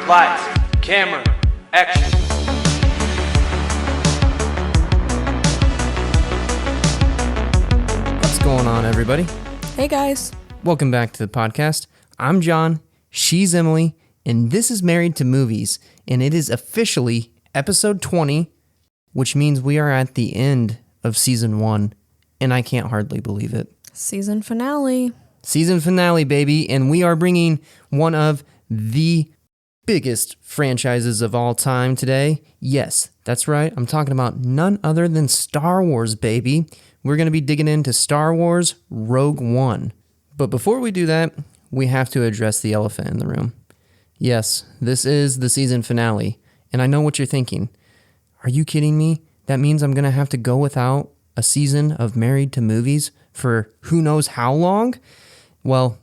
Lights, camera, action. What's going on, everybody? Hey, guys. Welcome back to the podcast. I'm Jon, she's Emily, and this is Married to Movies, and it is officially episode 20, which means we are at the end of season 1, and I can't hardly believe it. Season finale. Season finale, baby, and we are bringing one of the biggest franchises of all time today. Yes, that's right. I'm talking about none other than Star Wars, baby. We're going to be digging into Star Wars Rogue One. But before we do that, we have to address the elephant in the room. Yes, this is the season finale, and I know what you're thinking. Are you kidding me? That means I'm going to have to go without a season of Married to Movies for who knows how long? Well,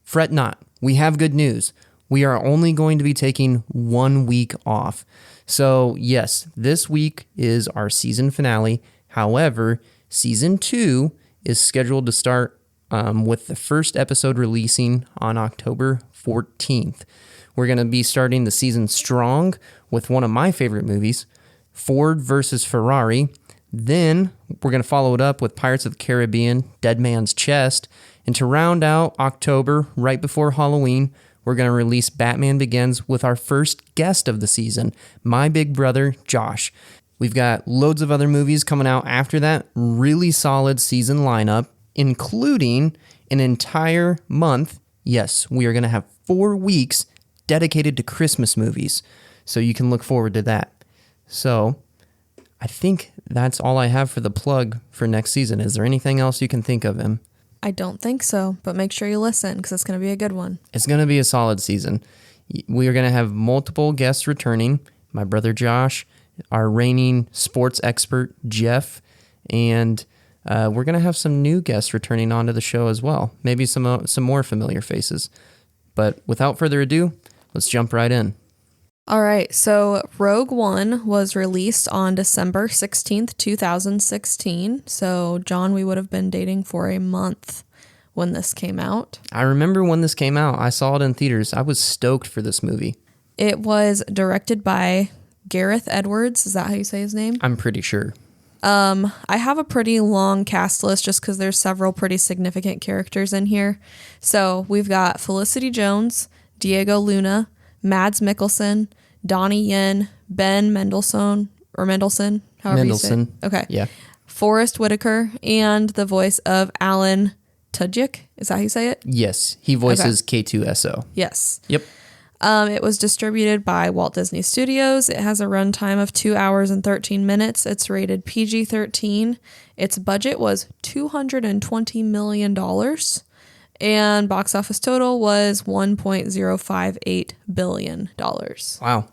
fret not. We have good news. We are only going to be taking 1 week off. So yes, this week is our season finale. However, season 2 is scheduled to start with the first episode releasing on October 14th. We're going to be starting the season strong with one of my favorite movies, Ford versus Ferrari. Then we're going to follow it up with Pirates of the Caribbean, Dead Man's Chest. And to round out October, right before Halloween, we're going to release Batman Begins with our first guest of the season, my big brother, Josh. We've got loads of other movies coming out after that really solid season lineup, including an entire month. Yes, we are going to have 4 weeks dedicated to Christmas movies, so you can look forward to that. So I think that's all I have for the plug for next season. Is there anything else you can think of, Em? I don't think so, but make sure you listen because it's going to be a good one. It's going to be a solid season. We are going to have multiple guests returning. My brother Josh, our reigning sports expert Jeff, and we're going to have some new guests returning onto the show as well. Maybe some more familiar faces. But without further ado, let's jump right in. All right, so Rogue One was released on December 16th, 2016. So, John, we would have been dating for a month when this came out. I remember when this came out. I saw it in theaters. I was stoked for this movie. It was directed by Gareth Edwards. Is that how you say his name? I'm pretty sure. I have a pretty long cast list just because there's several pretty significant characters in here. So, we've got Felicity Jones, Diego Luna, Mads Mikkelsen, Donnie Yen, Ben Mendelsohn, however you say it. Okay. Yeah. Forrest Whitaker, and the voice of Alan Tudyk. Is that how you say it? Yes. He voices K2SO. Yes. Yep. It was distributed by Walt Disney Studios. It has a runtime of 2 hours and 13 minutes. It's rated PG-13. Its budget was $220 million. And box office total was $1.058 billion. Wow.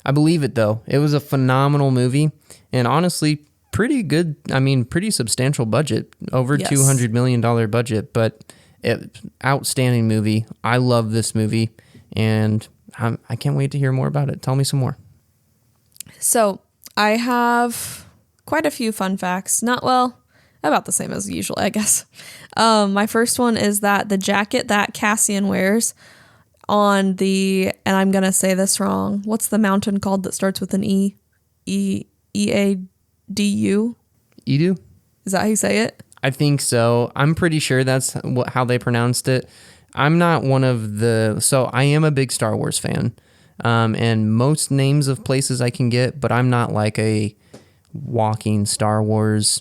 I believe it, though. It was a phenomenal movie. And honestly, pretty good. I mean, pretty substantial budget. Over $200 million budget. But outstanding movie. I love this movie. And I can't wait to hear more about it. Tell me some more. So I have quite a few fun facts. About the same as usual, I guess. My first one is that the jacket that Cassian wears on and I'm going to say this wrong. What's the mountain called that starts with an E? E-A-D-U? Edu? Is that how you say it? I think so. I'm pretty sure that's how they pronounced it. I'm not so I am a big Star Wars fan. And most names of places I can get, but I'm not like a walking Star Wars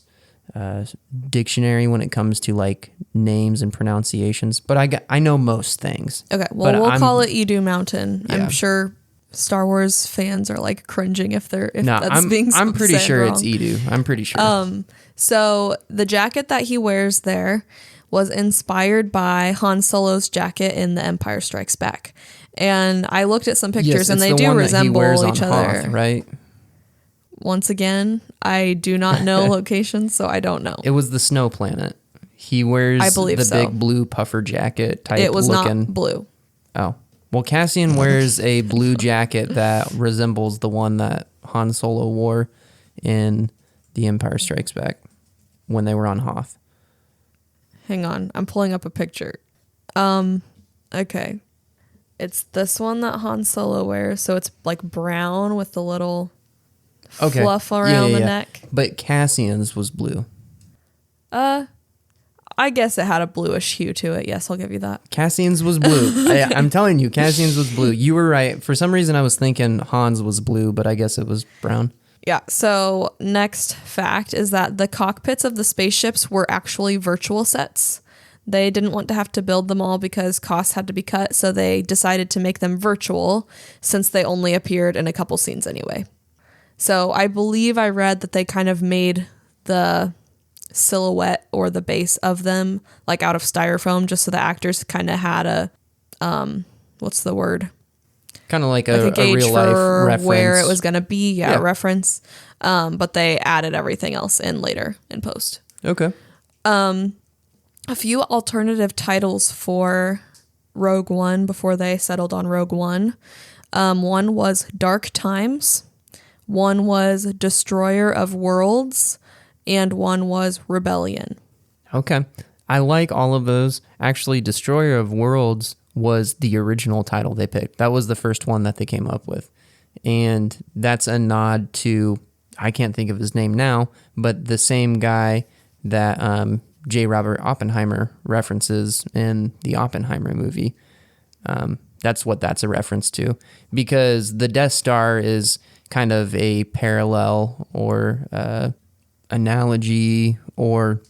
dictionary when it comes to like names and pronunciations, but I know most things. Okay, well, we'll call it Edu Mountain. Yeah. I'm sure Star Wars fans are like cringing if that's being said. I'm pretty sure wrong. it's Edu. I'm pretty sure. So the jacket that he wears there was inspired by Han Solo's jacket in The Empire Strikes Back, and I looked at some pictures and they do resemble each other. Hoth, right? Once again, I do not know locations, so I don't know. It was the snow planet. He wears big blue puffer jacket type. It was not blue. Oh. Well, Cassian wears a blue jacket that resembles the one that Han Solo wore in The Empire Strikes Back when they were on Hoth. Hang on. I'm pulling up a picture. Okay. It's this one that Han Solo wears. So it's like brown with the little fluff around the neck. But Cassian's was blue. I guess it had a bluish hue to it. Yes, I'll give you that. Cassian's was blue. I'm telling you, Cassian's was blue. You were right. For some reason, I was thinking Han's was blue, but I guess it was brown. Yeah. So next fact is that the cockpits of the spaceships were actually virtual sets. They didn't want to have to build them all because costs had to be cut, so they decided to make them virtual since they only appeared in a couple scenes anyway. So I believe I read that they kind of made the silhouette or the base of them like out of styrofoam just so the actors kind of had a what's the word? Kind of like a gauge real life for reference. where it was going to be. Yeah, reference. But they added everything else in later in post. Okay. A few alternative titles for Rogue One before they settled on Rogue One. One was Dark Times, one was Destroyer of Worlds, and one was Rebellion. Okay. I like all of those. Actually, Destroyer of Worlds was the original title they picked. That was the first one that they came up with. And that's a nod to, I can't think of his name now, but the same guy that J. Robert Oppenheimer references in the Oppenheimer movie. That's what that's a reference to, because the Death Star is kind of a parallel or analogy, or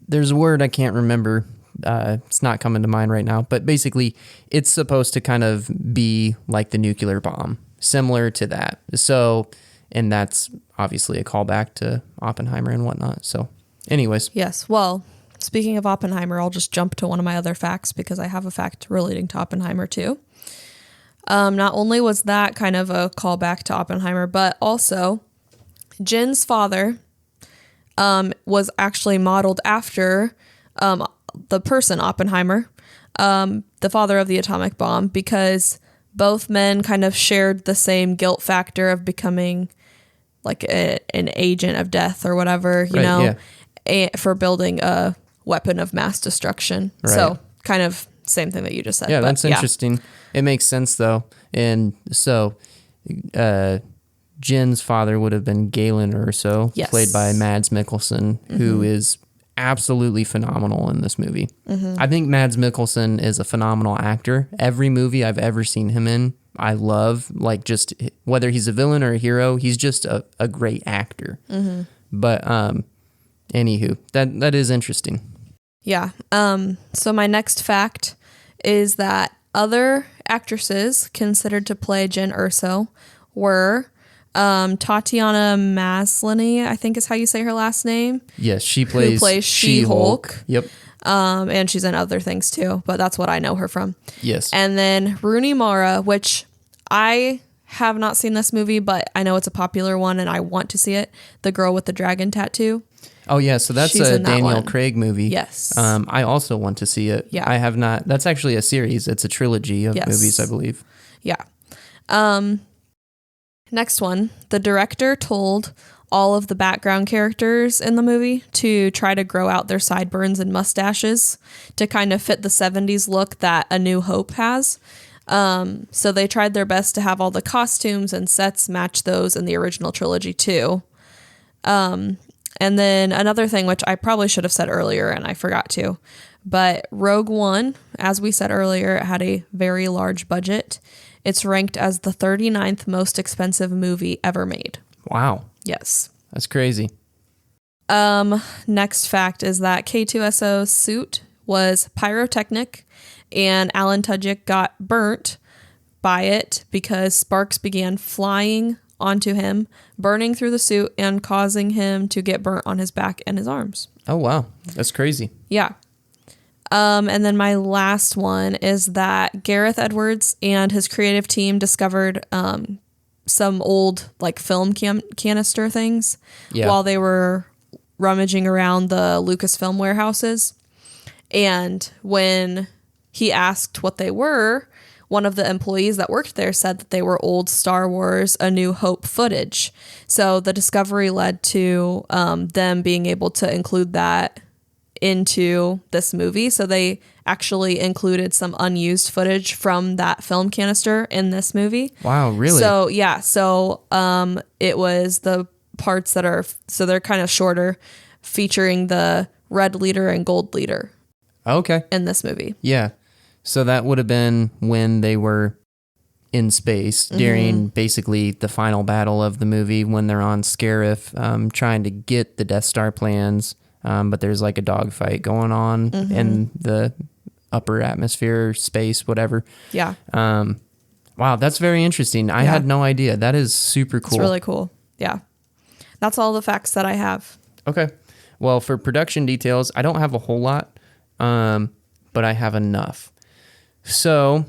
there's a word I can't remember. It's not coming to mind right now, but basically it's supposed to kind of be like the nuclear bomb, similar to that. So, and that's obviously a callback to Oppenheimer and whatnot. So anyways. Yes. Well, speaking of Oppenheimer, I'll just jump to one of my other facts because I have a fact relating to Oppenheimer too. Not only was that kind of a callback to Oppenheimer, but also Jin's father was actually modeled after the person Oppenheimer, the father of the atomic bomb, because both men kind of shared the same guilt factor of becoming like an agent of death or whatever, you know, for building a weapon of mass destruction. Right. So kind of same thing that you just said. Yeah, that's interesting. It makes sense though. And so Jin's father would have been Galen Erso, played by Mads Mikkelsen, who is absolutely phenomenal in this movie. I think Mads Mikkelsen is a phenomenal actor. Every movie I've ever seen him in, I love. Like, just whether he's a villain or a hero, he's just a great actor. But anywho, that is interesting. Yeah. So my next fact is that other actresses considered to play Jyn Erso were Tatiana Maslany, I think is how you say her last name. Yes, she plays She-Hulk. Yep. And she's in other things too, but that's what I know her from. Yes. And then Rooney Mara, which I have not seen this movie, but I know it's a popular one and I want to see it. The girl with the dragon tattoo. Oh yeah, so that's a Daniel Craig movie. Yes. I also want to see it. Yeah. I have not. That's actually a series. It's a trilogy of movies, I believe. Yeah. Next one. The director told all of the background characters in the movie to try to grow out their sideburns and mustaches to kind of fit the 70s look that A New Hope has. So they tried their best to have all the costumes and sets match those in the original trilogy too. And then another thing, which I probably should have said earlier and I forgot to, but Rogue One, as we said earlier, it had a very large budget. It's ranked as the 39th most expensive movie ever made. Wow. Yes. That's crazy. Next fact is that K2SO's suit was pyrotechnic and Alan Tudyk got burnt by it because sparks began flying onto him, burning through the suit and causing him to get burnt on his back and his arms. Oh, wow. That's crazy. Yeah. And then my last one is that Gareth Edwards and his creative team discovered some old like film canister things while they were rummaging around the Lucasfilm warehouses. And when he asked what they were, one of the employees that worked there said that they were old Star Wars A New Hope footage. So the discovery led to them being able to include that into this movie. So they actually included some unused footage from that film canister in this movie. Wow, really? So yeah, it was the parts that are, so they're kind of shorter, featuring the red leader and gold leader Okay. in this movie. Yeah. So that would have been when they were in space during basically the final battle of the movie, when they're on Scarif, trying to get the Death Star plans. But there's like a dogfight going on in the upper atmosphere, space, whatever. Yeah. Wow, that's very interesting. I had no idea. That is super cool. It's really cool. Yeah. That's all the facts that I have. Okay. Well, for production details, I don't have a whole lot, but I have enough. So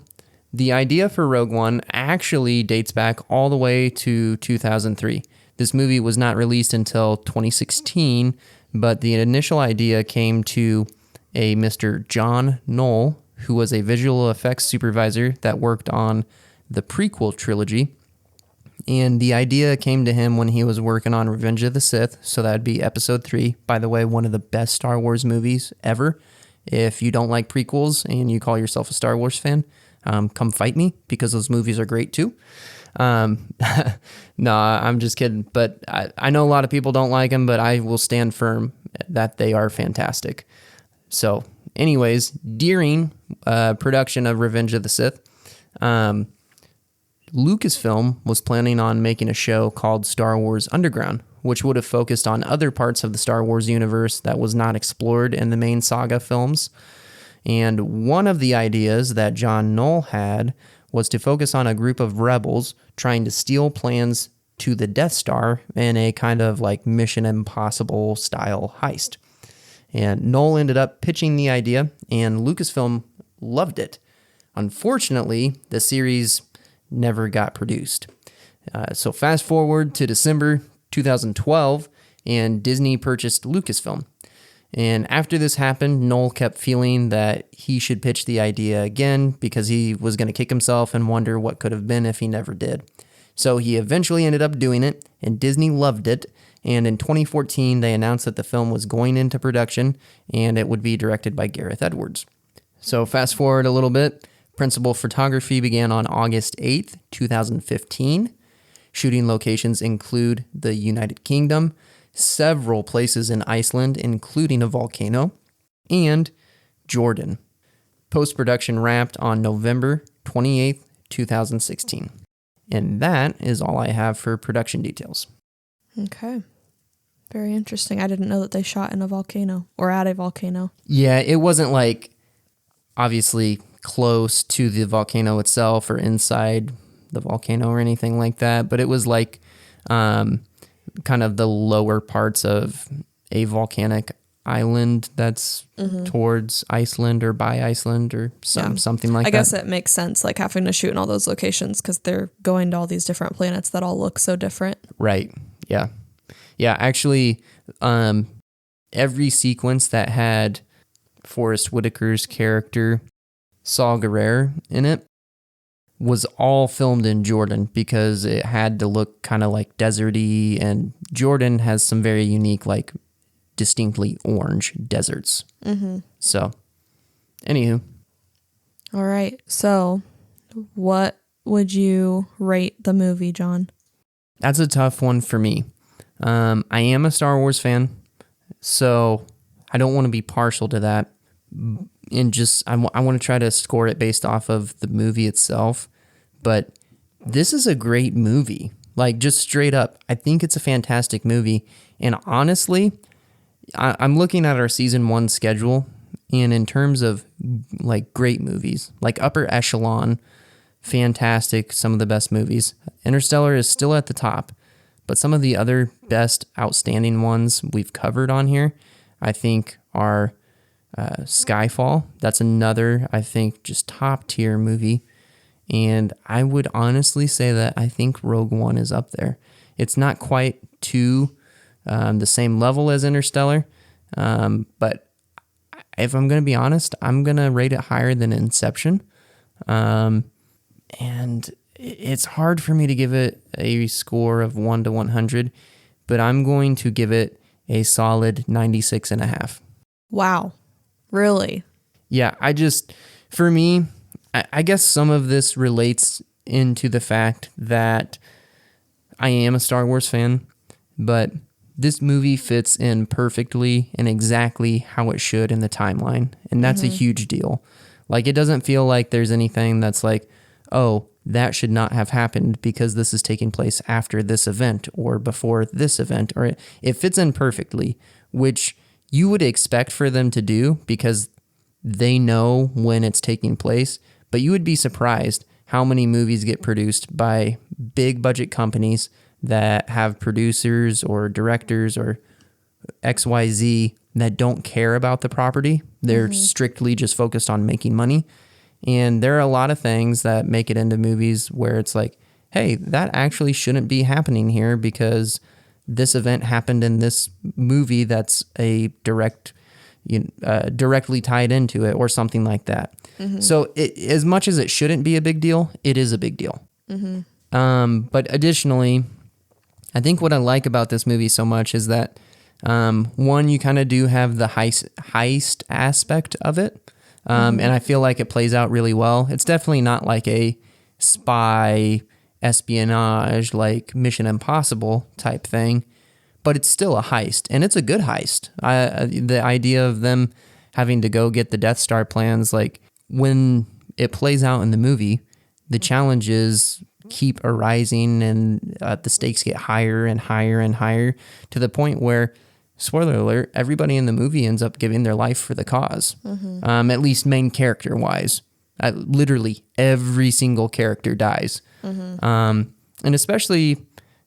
the idea for Rogue One actually dates back all the way to 2003. This movie was not released until 2016, but the initial idea came to a Mr. Jon Knoll, who was a visual effects supervisor that worked on the prequel trilogy. And the idea came to him when he was working on Revenge of the Sith, so that'd be Episode 3. By the way, one of the best Star Wars movies ever. If you don't like prequels and you call yourself a Star Wars fan, come fight me, because those movies are great too. No, I'm just kidding. But I know a lot of people don't like them, but I will stand firm that they are fantastic. So anyways, during production of Revenge of the Sith, Lucasfilm was planning on making a show called Star Wars Underground, which would have focused on other parts of the Star Wars universe that was not explored in the main saga films. And one of the ideas that Jon Knoll had was to focus on a group of rebels trying to steal plans to the Death Star in a kind of like Mission Impossible style heist. And Knoll ended up pitching the idea, and Lucasfilm loved it. Unfortunately, the series never got produced. So fast forward to December 2012, and Disney purchased Lucasfilm. And after this happened, Knoll kept feeling that he should pitch the idea again, because he was going to kick himself and wonder what could have been if he never did. So he eventually ended up doing it, and Disney loved it. And in 2014, they announced that the film was going into production, and it would be directed by Gareth Edwards. So fast forward a little bit, principal photography began on August 8th, 2015. Shooting locations include the United Kingdom, several places in Iceland, including a volcano, and Jordan. Post-production wrapped on November 28th, 2016. And that is all I have for production details. Okay. Very interesting. I didn't know that they shot in a volcano or at a volcano. Yeah, it wasn't like obviously close to the volcano itself or inside the volcano or anything like that, but it was like kind of the lower parts of a volcanic island that's towards Iceland or by Iceland or something like that. I guess it makes sense, like having to shoot in all those locations because they're going to all these different planets that all look so different. Right. Yeah. Yeah. Actually, every sequence that had Forrest Whitaker's character, Saw Gerrera, in it was all filmed in Jordan because it had to look kind of like deserty, and Jordan has some very unique, like distinctly orange deserts. So, anywho. All right. So, what would you rate the movie, John? That's a tough one for me. I am a Star Wars fan, so I don't want to be partial to that. And just, I want to try to score it based off of the movie itself. But this is a great movie. Like, just straight up, I think it's a fantastic movie. And honestly, I'm looking at our season 1 schedule, and in terms of like great movies, like upper echelon, fantastic, some of the best movies, Interstellar is still at the top. But some of the other best, outstanding ones we've covered on here, I think, are Skyfall. That's another, I think, just top tier movie. And I would honestly say that I think Rogue One is up there. It's not quite to the same level as Interstellar, but if I'm going to be honest, I'm going to rate it higher than Inception. And it's hard for me to give it a score of 1 to 100, but I'm going to give it a solid 96.5. Wow. Really? Yeah, for me, I guess some of this relates into the fact that I am a Star Wars fan, but this movie fits in perfectly and exactly how it should in the timeline. And that's a huge deal. Like, it doesn't feel like there's anything that's like, oh, that should not have happened because this is taking place after this event or before this event, or it fits in perfectly, which you would expect for them to do because they know when it's taking place. But you would be surprised how many movies get produced by big budget companies that have producers or directors or XYZ that don't care about the property. They're strictly just focused on making money. And there are a lot of things that make it into movies where it's like, hey, that actually shouldn't be happening here because this event happened in this movie that's a directly tied into it or something like that. So as much as it shouldn't be a big deal, it is a big deal. But additionally, I think what I like about this movie so much is that, one, you kind of do have the heist aspect of it. And I feel like it plays out really well. It's definitely not like a spy espionage, like Mission Impossible type thing, but it's still a heist, and it's a good heist. The idea of them having to go get the Death Star plans, like when it plays out in the movie, the challenges keep arising and the stakes get higher and higher and higher to the point where, spoiler alert, everybody in the movie ends up giving their life for the cause, at least main character wise. Literally every single character dies. And especially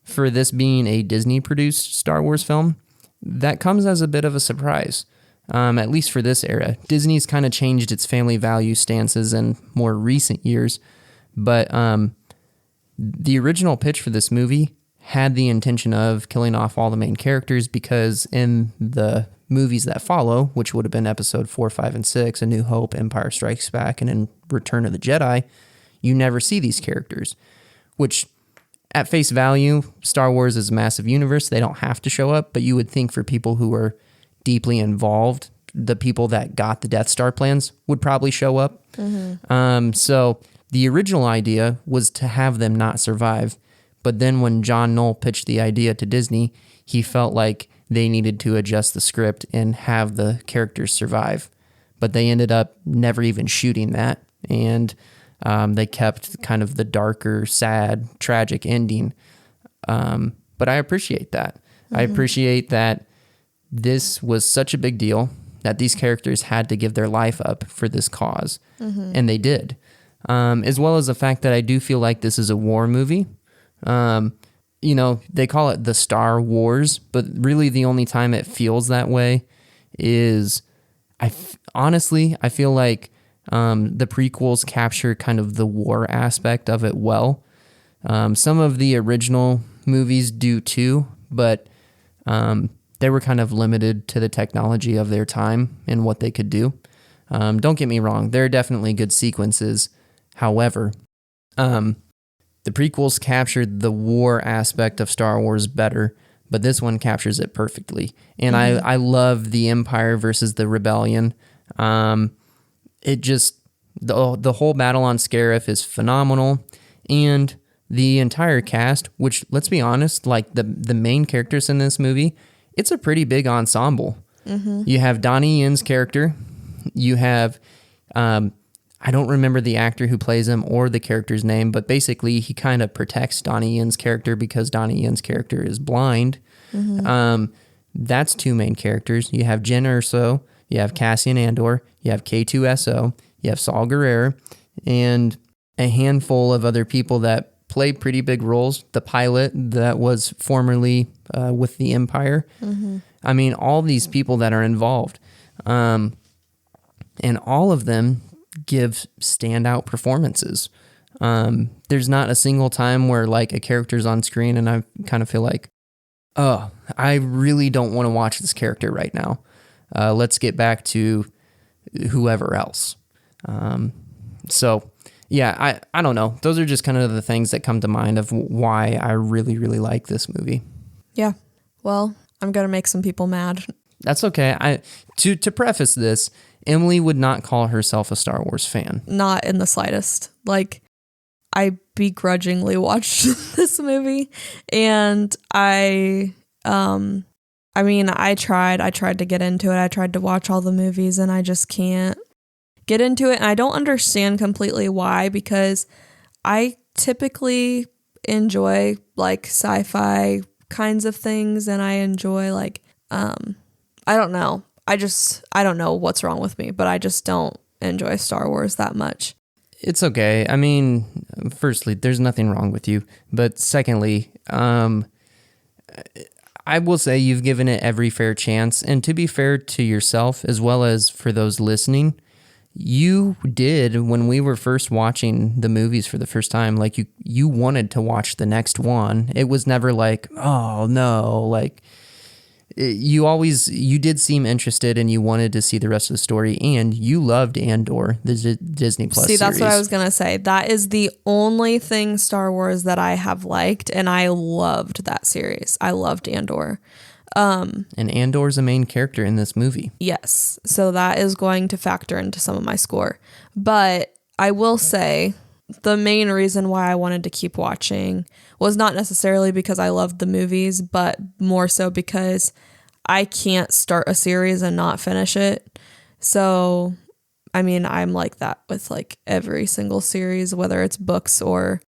for this being a Disney produced Star Wars film, that comes as a bit of a surprise, at least for this era. Disney's kind of changed its family value stances in more recent years, but the original pitch for this movie had the intention of killing off all the main characters because in the movies that follow, which would have been episode 4, 5, and 6, A New Hope, Empire Strikes Back, and in Return of the Jedi, you never see these characters, which at face value, Star Wars is a massive universe. They don't have to show up, but you would think for people who are deeply involved, the people that got the Death Star plans would probably show up. So the original idea was to have them not survive. But then when John Knoll pitched the idea to Disney, he felt like they needed to adjust the script and have the characters survive. But they ended up never even shooting that. And they kept kind of the darker, sad, tragic ending. But I appreciate that. I appreciate that this was such a big deal that these characters had to give their life up for this cause. And they did. As well as the fact that I do feel like this is a war movie. They call it the Star Wars, but really the only time it feels that way is, honestly, I feel like the prequels capture kind of the war aspect of it well. Some of the original movies do too, but they were kind of limited to the technology of their time and what they could do. Don't get me wrong, there are definitely good sequences. However, the prequels captured the war aspect of Star Wars better, but this one captures it perfectly. And I love the Empire versus the Rebellion. It just, the whole battle on Scarif is phenomenal. And the entire cast, which, let's be honest, like the main characters in this movie, it's a pretty big ensemble. You have Donnie Yen's character. You have, I don't remember the actor who plays him or the character's name, but basically he kind of protects Donnie Yen's character because Donnie Yen's character is blind. That's two main characters. You have Jyn Erso, you have Cassian Andor, you have K2SO, you have Saul Guerrero, and a handful of other people that play pretty big roles. The pilot that was formerly with the Empire. I mean, all these people that are involved. And all of them give standout performances. There's not a single time where like a character's on screen and I kind of feel like, oh, I really don't want to watch this character right now. Let's get back to whoever else. So yeah, I don't know. Those are just kind of the things that come to mind of why I really, really like this movie. Yeah. Well, I'm going to make some people mad. That's okay. To preface this, Emily would not call herself a Star Wars fan. Not in the slightest. Like, I begrudgingly watched this movie, and I tried to get into it. I tried to watch all the movies, and I just can't get into it. And I don't understand completely why, because I typically enjoy like sci-fi kinds of things, and I enjoy like, I don't know. I don't know what's wrong with me, but I just don't enjoy Star Wars that much. It's okay. I mean, firstly, there's nothing wrong with you. But secondly, I will say you've given it every fair chance. And to be fair to yourself, as well as for those listening, you did, when we were first watching the movies for the first time, like you wanted to watch the next one. It was never like, oh no, like you did seem interested and you wanted to see the rest of the story, and you loved Andor, the Disney Plus series. That's what I was going to say. That is the only thing Star Wars that I have liked, and I loved that series. I loved Andor. And Andor's a main character in this movie. Yes. So that is going to factor into some of my score. But I will say the main reason why I wanted to keep watching was not necessarily because I loved the movies, but more so because I can't start a series and not finish it. So, I mean, I'm like that with like every single series, whether it's books or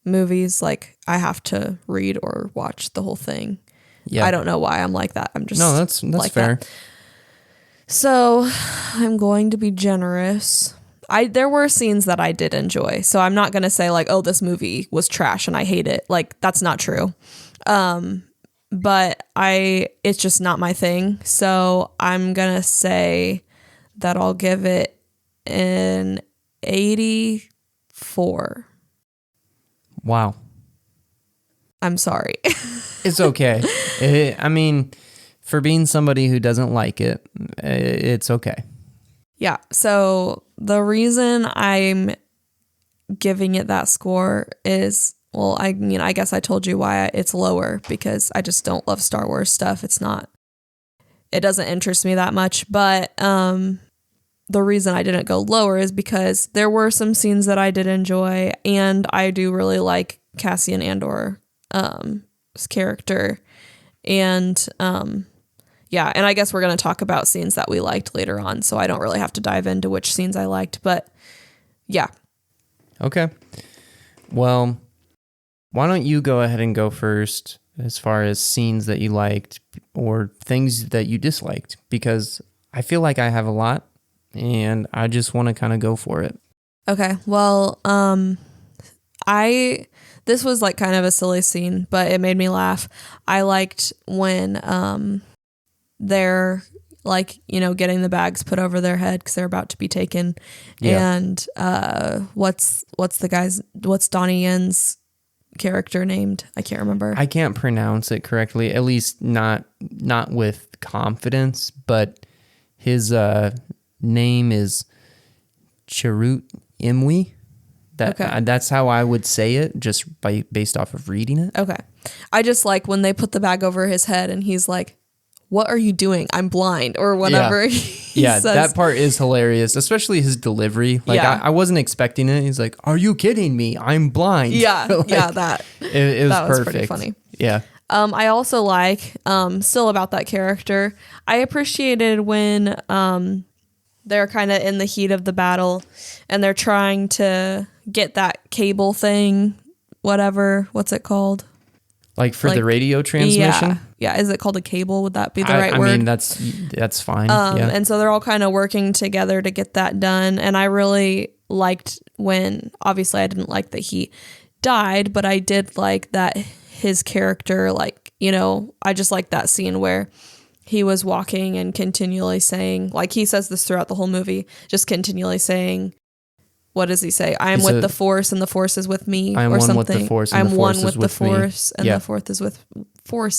movies. Like, I have to read or watch the whole thing. Yeah. I don't know why I'm like that. I'm just no, that's like fair. That. So I'm going to be generous. There were scenes that I did enjoy. So I'm not going to say like, oh, this movie was trash and I hate it. Like, that's not true. But it's just not my thing. So I'm going to say that I'll give it an 84. Wow. I'm sorry. It's okay. I mean, for being somebody who doesn't like it, it's okay. Yeah. So the reason I'm giving it that score is, well, I mean, I guess I told you why it's lower, because I just don't love Star Wars stuff. It doesn't interest me that much. But the reason I didn't go lower is because there were some scenes that I did enjoy, and I do really like Cassian Andor's character. And yeah, and I guess we're going to talk about scenes that we liked later on, so I don't really have to dive into which scenes I liked, but yeah. Okay. Well, why don't you go ahead and go first as far as scenes that you liked or things that you disliked, because I feel like I have a lot and I just want to kind of go for it. Okay. Well, this was like kind of a silly scene, but it made me laugh. I liked when they're like, you know, getting the bags put over their head because they're about to be taken. Yeah. And what's Donnie Yen's character named? I can't remember. I can't pronounce it correctly, at least not with confidence, but his name is Jon Emily. That's how I would say it, just based off of reading it. Okay. I just like when they put the bag over his head and he's like, "What are you doing? I'm blind," or whatever. Yeah, he says. That part is hilarious, especially his delivery. Like, yeah. I wasn't expecting it. He's like, "Are you kidding me? I'm blind." Yeah, like, yeah, that. It was perfect. Pretty funny. Yeah. I also like, still about that character, I appreciated when they're kind of in the heat of the battle and they're trying to get that cable thing, what's it called? Like for the radio transmission? Yeah. Is it called a cable? Would that be the right word? I mean, that's fine. Yeah. And so they're all kind of working together to get that done. And I really liked when, obviously I didn't like that he died, but I did like that his character, like, you know, I just like that scene where he was walking and continually saying, like he says this throughout the whole movie, just continually saying, what does he say? I am with the Force and the Force is with me, or something. With the Force and I'm the Force one with the Force and the Force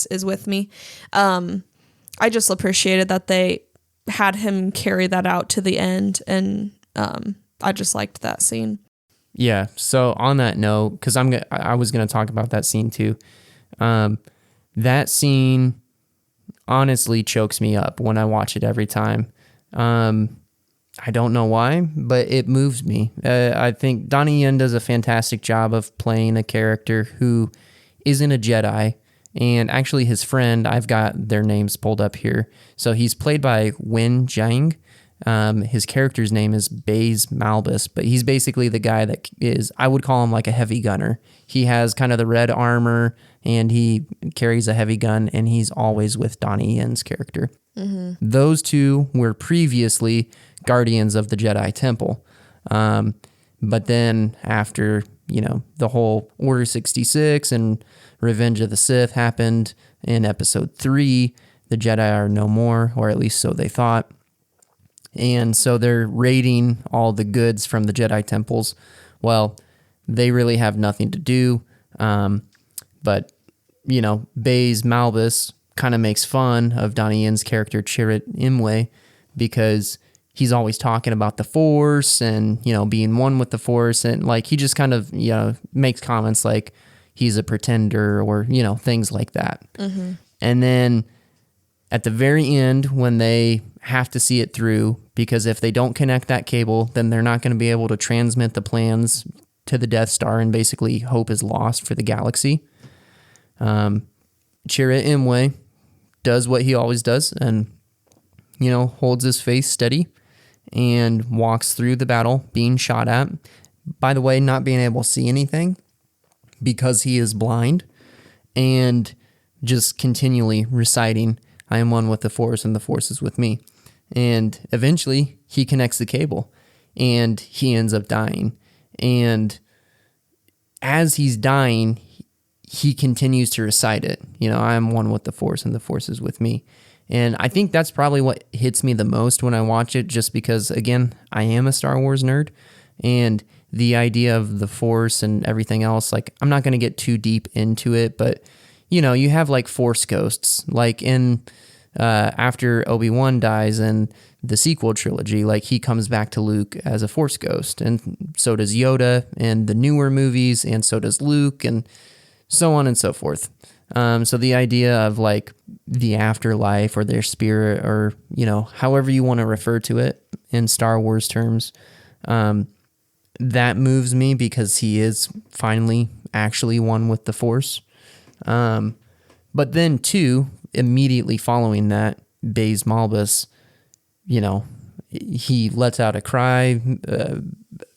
is with me. I just appreciated that they had him carry that out to the end, and I just liked that scene. Yeah. So on that note, because I was gonna talk about that scene too. That scene honestly chokes me up when I watch it every time. I don't know why, but it moves me. I think Donnie Yen does a fantastic job of playing a character who isn't a Jedi. And actually his friend, I've got their names pulled up here. So he's played by Wen Jiang. His character's name is Baze Malbus, but he's basically the guy that is, I would call him like a heavy gunner. He has kind of the red armor and he carries a heavy gun, and he's always with Donnie Yen's character. Mm-hmm. Those two were previously guardians of the Jedi Temple. But then after, the whole Order 66 and Revenge of the Sith happened in episode 3, the Jedi are no more, or at least so they thought. And so they're raiding all the goods from the Jedi temples. Well, they really have nothing to do. But, Baze Malbus kind of makes fun of Donnie Yen's character, Chirrut Imwe, because he's always talking about the Force and, being one with the Force. And, he just kind of, makes comments like he's a pretender or, things like that. Mm-hmm. And then at the very end, when they have to see it through, because if they don't connect that cable, then they're not going to be able to transmit the plans to the Death Star, and basically hope is lost for the galaxy. Chirrut Imwe does what he always does and, holds his face steady and walks through the battle being shot at. By the way, not being able to see anything because he is blind, and just continually reciting, "I am one with the Force and the Force is with me." And eventually he connects the cable and he ends up dying. And as he's dying, he continues to recite it. "I am one with the Force and the Force is with me." And I think that's probably what hits me the most when I watch it, just because, again, I am a Star Wars nerd, and the idea of the Force and everything else, I'm not going to get too deep into it, but, you have Force ghosts, in after Obi-Wan dies in the sequel trilogy, he comes back to Luke as a Force ghost, and so does Yoda in the newer movies, and so does Luke, and so on and so forth. So the idea of the afterlife or their spirit, or, however you want to refer to it in Star Wars terms, that moves me because he is finally actually one with the Force. But then too, immediately following that, Baze Malbus, he lets out a cry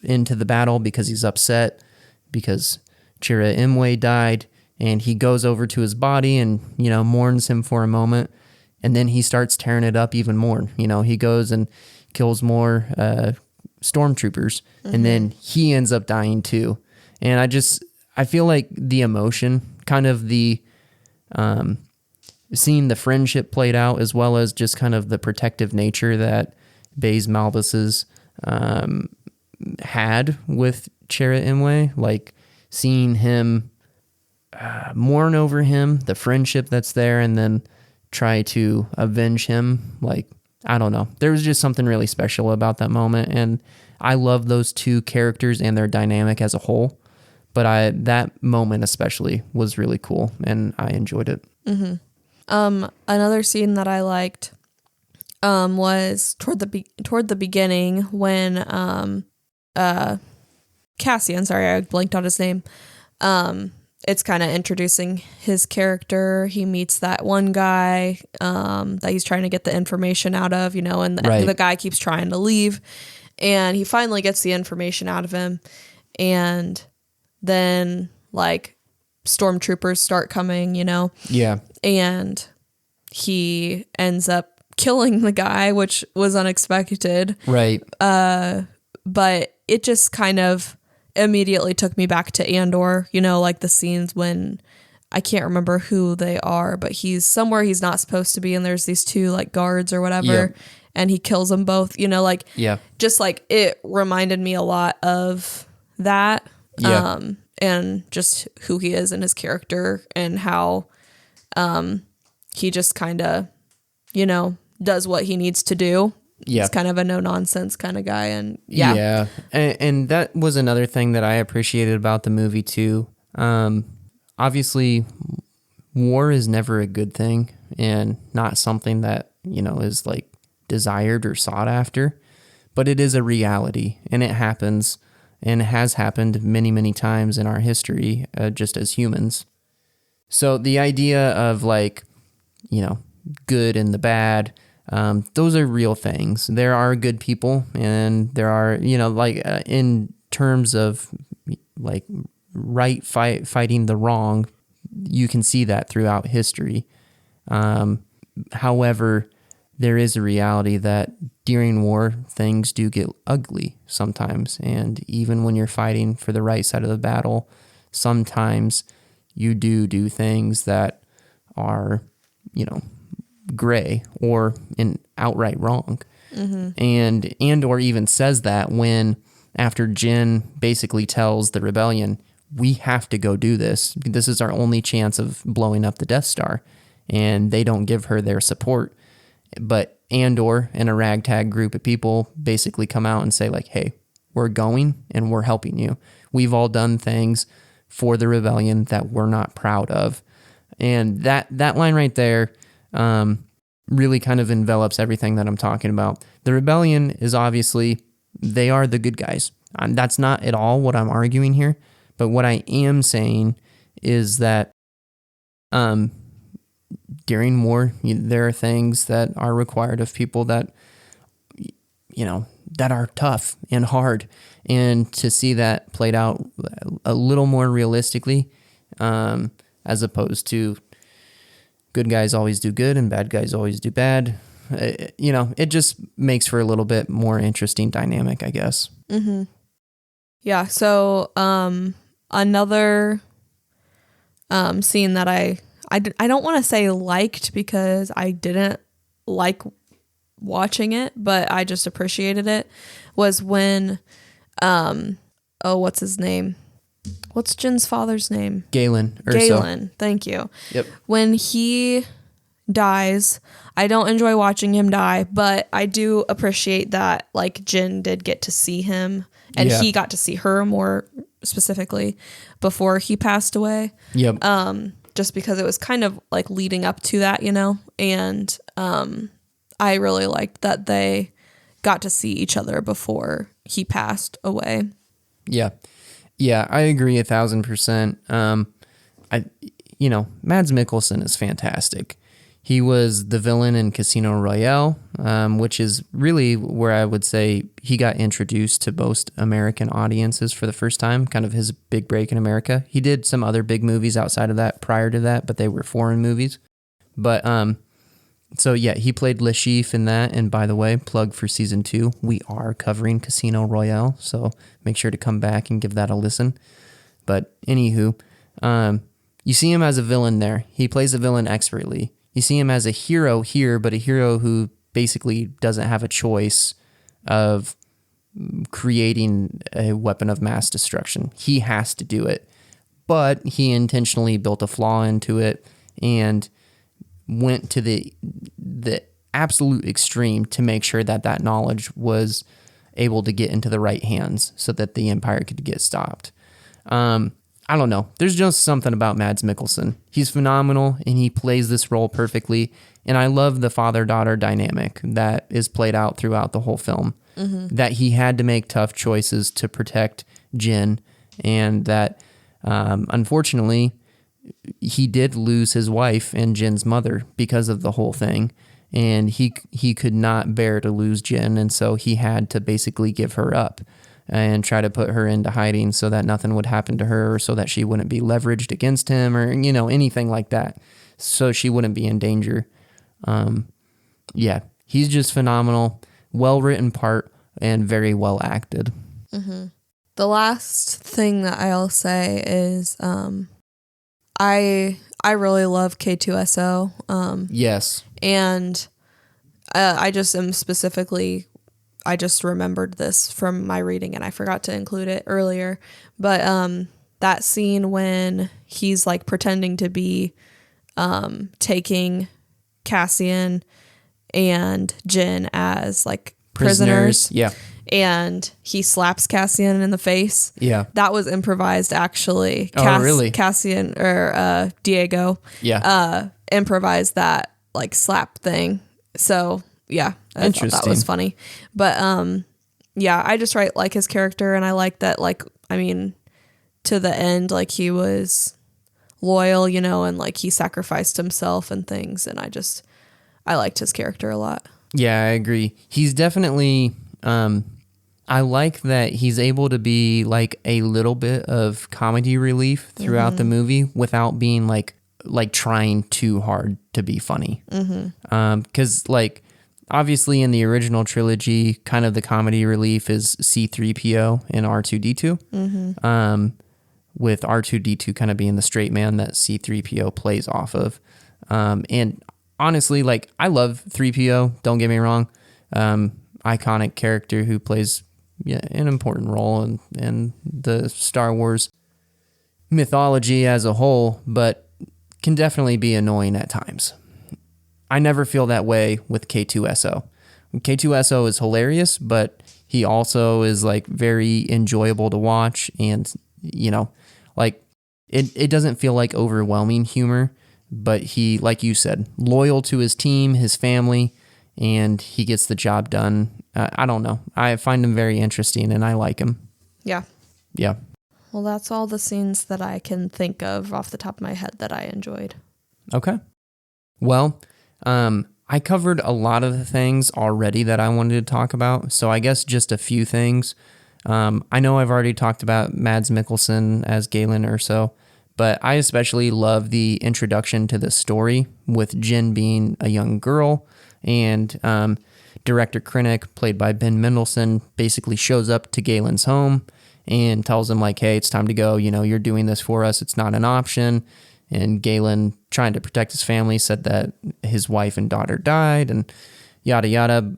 into the battle because he's upset because Chirrut Imwe died, and he goes over to his body and, mourns him for a moment, and then he starts tearing it up even more. He goes and kills more stormtroopers, mm-hmm. and then he ends up dying too. And I feel like the emotion, kind of the seeing the friendship played out, as well as just kind of the protective nature that Baze Malbus's had with Chirrut Imwe, seeing him mourn over him, the friendship that's there, and then try to avenge him. I don't know. There was just something really special about that moment, and I love those two characters and their dynamic as a whole. But that moment especially was really cool, and I enjoyed it. Mm-hmm. Another scene that I liked was toward the beginning when Cassian, sorry, I blanked on his name. It's kind of introducing his character. He meets that one guy that he's trying to get the information out of, and the guy keeps trying to leave, and he finally gets the information out of him, and then stormtroopers start coming, Yeah. And he ends up killing the guy, which was unexpected. Right. But it just kind of immediately took me back to Andor, the scenes when I can't remember who they are, but he's somewhere he's not supposed to be, and there's these two guards or whatever, yep. and he kills them both, yeah. Just it reminded me a lot of that. Yeah. And just who he is and his character, and how he just kind of, does what he needs to do. Yeah. He's kind of a no-nonsense kind of guy. And yeah. Yeah. And that was another thing that I appreciated about the movie too. Obviously, war is never a good thing and not something that, is like desired or sought after, but it is a reality, and it happens and has happened many, many times in our history, just as humans. So the idea of like, good and the bad, those are real things. There are good people, and there are, in terms of like fighting the wrong, you can see that throughout history. However, there is a reality that during war, things do get ugly sometimes. And even when you're fighting for the right side of the battle, sometimes you do things that are, gray or outright wrong. And or even says that when after Jin basically tells the rebellion, we have to go do this. This is our only chance of blowing up the Death Star. And they don't give her their support. But Andor and a ragtag group of people basically come out and say like, hey, we're going and we're helping you. We've all done things for the rebellion that we're not proud of. And that line right there really kind of envelops everything that I'm talking about. The rebellion is obviously, they are the good guys. That's not at all what I'm arguing here. But what I am saying is that during war, there are things that are required of people that, that are tough and hard. And to see that played out a little more realistically, as opposed to good guys always do good and bad guys always do bad, it just makes for a little bit more interesting dynamic, I guess. Mm-hmm. Yeah. So another scene that I don't want to say liked, because I didn't like watching it, but I just appreciated it, was when, what's his name? What's Jin's father's name? Galen. Galen, thank you. Yep. When he dies, I don't enjoy watching him die, but I do appreciate that like Jin did get to see him, and he got to see her more specifically before he passed away. Yep. Just because it was kind of like leading up to that, and I really liked that they got to see each other before he passed away. Yeah. Yeah, I agree 1,000%. Mads Mikkelsen is fantastic. He was the villain in Casino Royale, which is really where I would say he got introduced to most American audiences for the first time, kind of his big break in America. He did some other big movies outside of that prior to that, but they were foreign movies. But so yeah, he played Le Chiffre in that. And by the way, plug for season 2, we are covering Casino Royale, so make sure to come back and give that a listen. But anywho, you see him as a villain there. He plays a villain expertly. You see him as a hero here, but a hero who basically doesn't have a choice of creating a weapon of mass destruction. He has to do it, but he intentionally built a flaw into it and went to the absolute extreme to make sure that knowledge was able to get into the right hands so that the Empire could get stopped. I don't know. There's just something about Mads Mikkelsen. He's phenomenal, and he plays this role perfectly. And I love the father-daughter dynamic that is played out throughout the whole film. Mm-hmm. That he had to make tough choices to protect Jin, and that unfortunately he did lose his wife and Jin's mother because of the whole thing. And he could not bear to lose Jin, and so he had to basically give her up and try to put her into hiding so that nothing would happen to her, or so that she wouldn't be leveraged against him, or, anything like that, so she wouldn't be in danger. Yeah, he's just phenomenal, well-written part, and very well acted. Mm-hmm. The last thing that I'll say is I really love K2SO. Yes. And I just remembered this from my reading, and I forgot to include it earlier. But that scene when he's like pretending to be taking Cassian and Jin as like prisoners. Yeah. and he slaps Cassian in the face. Yeah. That was improvised, actually. Really? Cassian or Diego improvised that like slap thing. So yeah, I thought that was funny. But I just like his character, and I like that, like, I mean, to the end, like, he was loyal, you know, and like he sacrificed himself and things, and I liked his character a lot. Yeah, I agree. He's definitely I like that he's able to be like a little bit of comedy relief throughout the movie without being like trying too hard to be funny. Because like obviously in the original trilogy, kind of the comedy relief is C-3PO and R2-D2. With R2-D2 kind of being the straight man that C-3PO plays off of. And honestly, like, I love 3PO, don't get me wrong. Iconic character who plays an important role in the Star Wars mythology as a whole, but can definitely be annoying at times. I never feel that way with K2SO. K2SO is hilarious, but he also is like very enjoyable to watch, and you know, like it doesn't feel like overwhelming humor, but he, like you said, loyal to his team, his family, and he gets the job done. I don't know. I find him very interesting, and I like him. Yeah. Yeah. Well, that's all the scenes that I can think of off the top of my head that I enjoyed. Okay. Well, I covered a lot of the things already that I wanted to talk about, so I guess just a few things. I know I've already talked about Mads Mikkelsen as Galen Erso, but I especially love the introduction to the story with Jyn being a young girl, and Director Krennic, played by Ben Mendelsohn, basically shows up to Galen's home and tells him, like, hey, it's time to go. You know, you're doing this for us. It's not an option. And Galen, trying to protect his family, said that his wife and daughter died and yada, yada.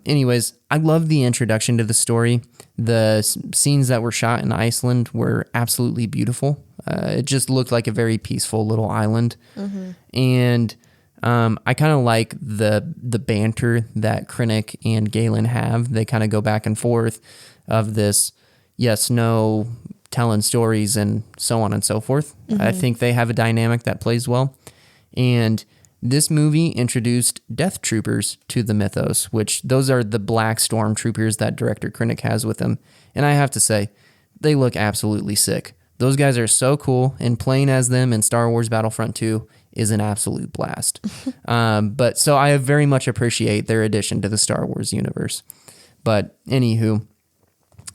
Anyways, I love the introduction to the story. The scenes that were shot in Iceland were absolutely beautiful. It just looked like a very peaceful little island. And I kind of like the banter that Krennic and Galen have. They kind of go back and forth of this yes, no, telling stories and so on and so forth. I think they have a dynamic that plays well. And this movie introduced Death Troopers to the mythos, which those are the black stormtroopers that Director Krennic has with him. And I have to say, they look absolutely sick. Those guys are so cool, and playing as them in Star Wars Battlefront 2 is an absolute blast. But so I very much appreciate their addition to the Star Wars universe. But anywho,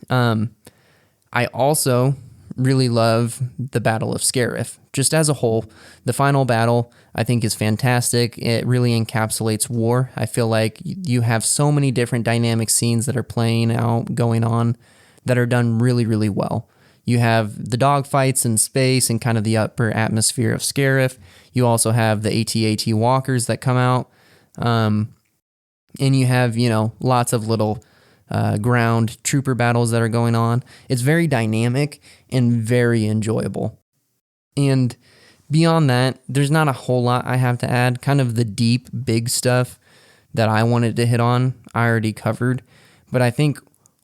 I also really love the Battle of Scarif. Just as a whole, the final battle I think is fantastic. It really encapsulates war. I feel like you have so many different dynamic scenes that are playing out, going on, that are done really, really well. You have the dogfights in space and kind of the upper atmosphere of Scarif. You also have the AT-AT walkers that come out. And you have, you know, lots of little ground trooper battles that are going on. It's very dynamic and very enjoyable. And beyond that, there's not a whole lot I have to add. Kind of the deep, big stuff that I wanted to hit on, I already covered. But I think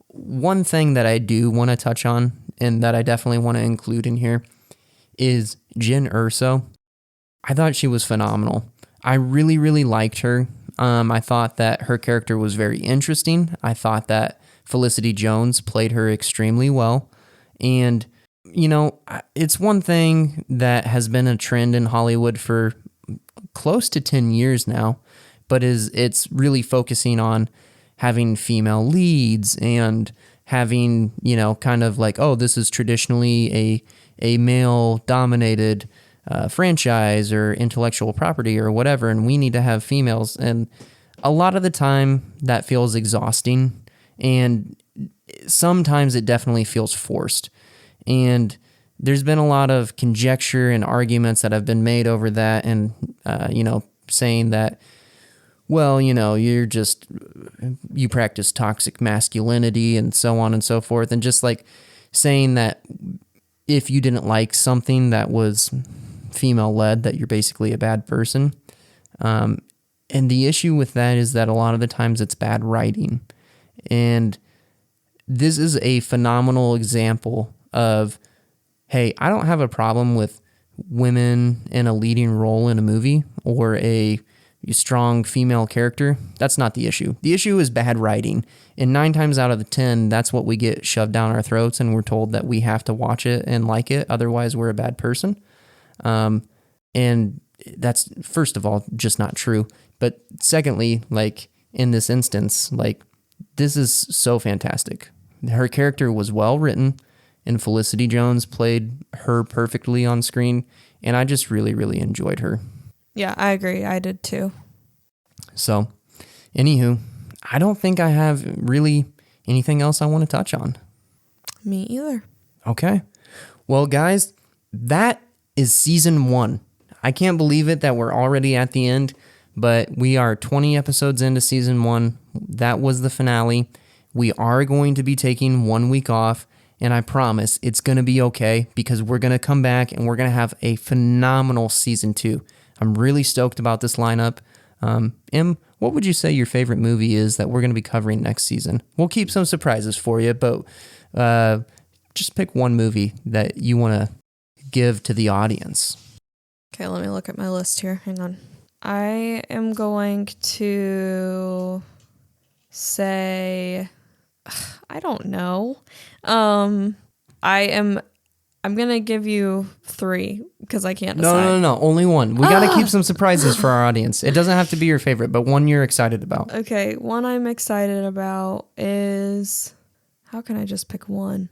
one thing that I do want to touch on, and that I definitely want to include in here, is Jyn Erso. I thought she was phenomenal. I really, really liked her. I thought that her character was very interesting. I thought that Felicity Jones played her extremely well. And, you know, it's one thing that has been a trend in Hollywood for close to 10 years now, but it's really focusing on having female leads and having, you know, kind of like, oh, this is traditionally a male-dominated franchise or intellectual property or whatever, and we need to have females. And a lot of the time that feels exhausting, and sometimes it definitely feels forced. And there's been a lot of conjecture and arguments that have been made over that, and you know, saying that, well, you know, you practice toxic masculinity and so on and so forth, and just like saying that if you didn't like something that was female-led, that you're basically a bad person. And the issue with that is that a lot of the times it's bad writing. And this is a phenomenal example of, hey, I don't have a problem with women in a leading role in a movie or a strong female character. That's not the issue. The issue is bad writing. And 9 times out of the 10, that's what we get shoved down our throats, and we're told that we have to watch it and like it. Otherwise, we're a bad person. And that's, first of all, just not true. But secondly, like in this instance, like this is so fantastic. Her character was well written, and Felicity Jones played her perfectly on screen, and I just really, really enjoyed her. Yeah, I agree. I did too. So, anywho, I don't think I have really anything else I want to touch on. Me either. Okay. Well, guys, that is season 1. I can't believe it that we're already at the end, but we are 20 episodes into season 1. That was the finale. We are going to be taking 1 week off, and I promise it's going to be okay because we're going to come back and we're going to have a phenomenal season 2. I'm really stoked about this lineup. Em, what would you say your favorite movie is that we're going to be covering next season? We'll keep some surprises for you, but just pick one movie that you want to give to the audience. Okay, let me look at my list here. Hang on. I am going to say, I don't know. I'm going to give you 3 because I can't decide. No. Only one. We got to keep some surprises for our audience. It doesn't have to be your favorite, but one you're excited about. Okay, one I'm excited about is, how can I just pick one?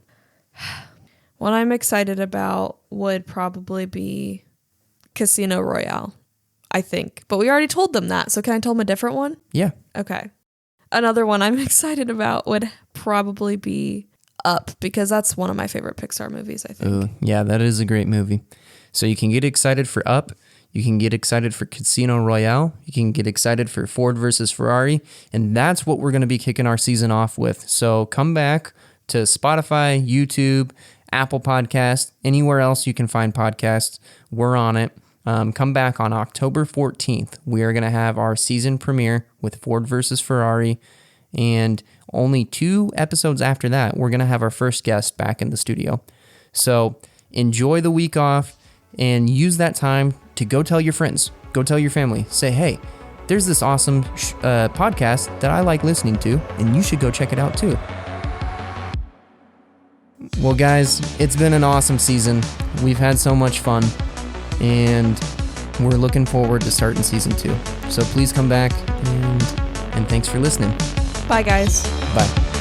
One I'm excited about would probably be Casino Royale, I think. But we already told them that, so can I tell them a different one? Yeah. Okay. Another one I'm excited about would probably be Up, because that's one of my favorite Pixar movies, I think. Ooh, yeah, that is a great movie. So you can get excited for Up. You can get excited for Casino Royale. You can get excited for Ford versus Ferrari. And that's what we're going to be kicking our season off with. So come back to Spotify, YouTube, Apple Podcasts, anywhere else you can find podcasts. We're on it. Come back on October 14th. We are going to have our season premiere with Ford versus Ferrari. And only 2 episodes after that, we're going to have our first guest back in the studio. So enjoy the week off and use that time to go tell your friends, go tell your family, say, hey, there's this awesome podcast that I like listening to, and you should go check it out too. Well, guys, it's been an awesome season. We've had so much fun, and we're looking forward to starting season 2. So please come back, and thanks for listening. Bye, guys. Bye.